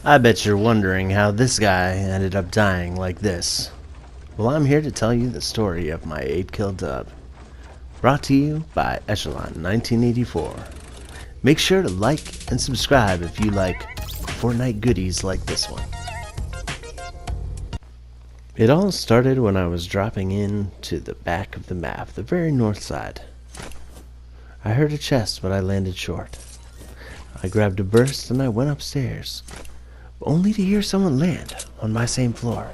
I bet you're wondering how this guy ended up dying like this. Well, I'm here to tell you the story of my 8-kill dub. Brought to you by Echelon 1984. Make sure to like and subscribe if you like Fortnite goodies like this one. It all started when I was dropping in to the back of the map, the very north side. I heard a chest, but I landed short. I grabbed a burst and I went upstairs, only to hear someone land on my same floor.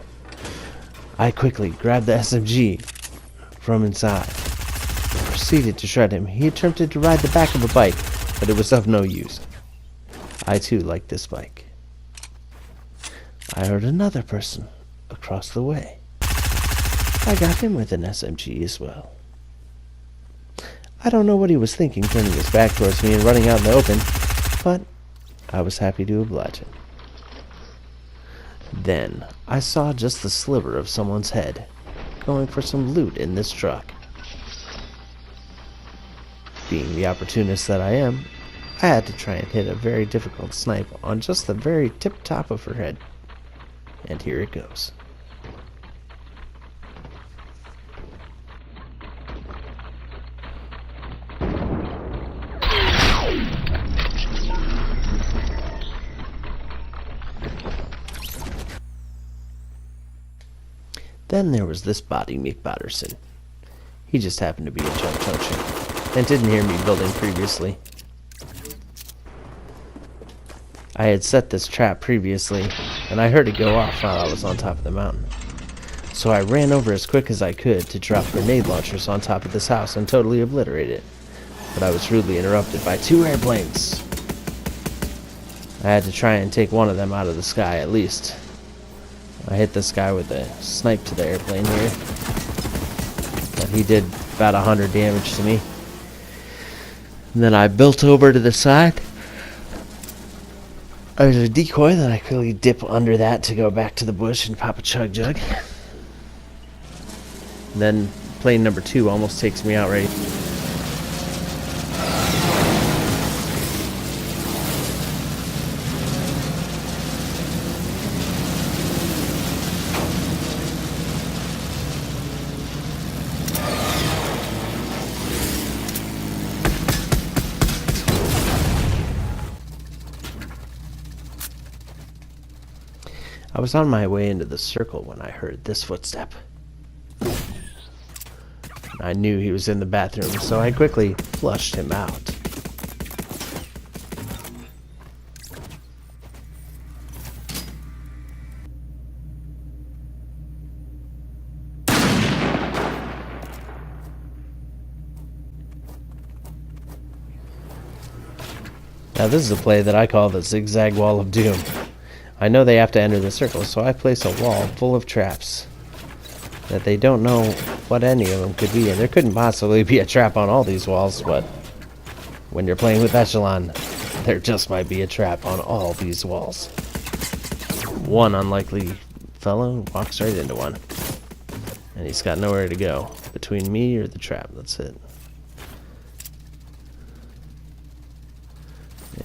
I quickly grabbed the SMG from inside and proceeded to shred him. He attempted to ride the back of a bike, but it was of no use. I too liked this bike. I heard another person across the way. I got him with an SMG as well. I don't know what he was thinking, turning his back towards me and running out in the open, but I was happy to oblige him. Then I saw just the sliver of someone's head, going for some loot in this truck. Being the opportunist that I am, I had to try and hit a very difficult snipe on just the very tip top of her head. And here it goes. Then there was this body, Mick Batterson. He just happened to be a jump toucher, and didn't hear me building previously. I had set this trap previously, and I heard it go off while I was on top of the mountain. So I ran over as quick as I could to drop grenade launchers on top of this house and totally obliterate it. But I was rudely interrupted by 2 airplanes. I had to try and take one of them out of the sky at least. I hit this guy with a snipe to the airplane here, but he did about 100 damage to me. And then I built over to the side. There's a decoy that I quickly dip under that to go back to the bush and pop a chug jug. And then plane number 2 almost takes me out right. I was on my way into the circle when I heard this footstep. I knew he was in the bathroom, so I quickly flushed him out. Now this is a play that I call the zigzag wall of doom. I know they have to enter the circle, so I place a wall full of traps that they don't know what any of them could be, and there couldn't possibly be a trap on all these walls, but when you're playing with Echelon, there just might be a trap on all these walls. One unlikely fellow walks right into one, and he's got nowhere to go between me or the trap. That's it.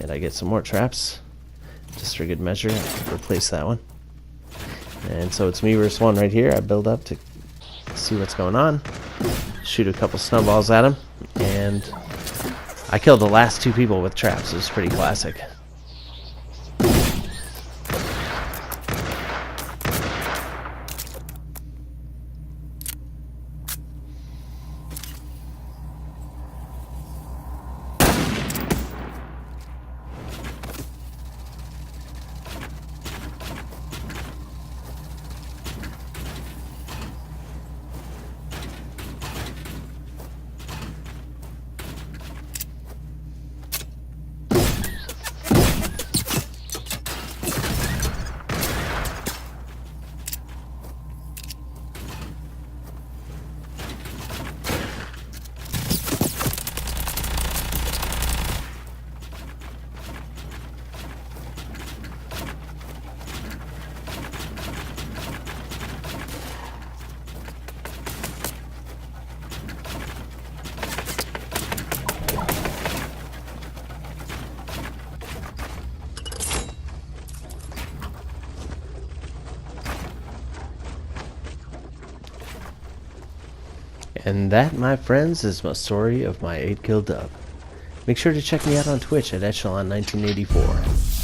And I get some more traps. Just for good measure, I replace that one. And so it's me versus 1 right here. I build up to see what's going on. Shoot a couple snowballs at him. And I killed the last 2 people with traps. It was pretty classic. And that, my friends, is my story of my 8-kill dub. Make sure to check me out on Twitch at Echelon1984.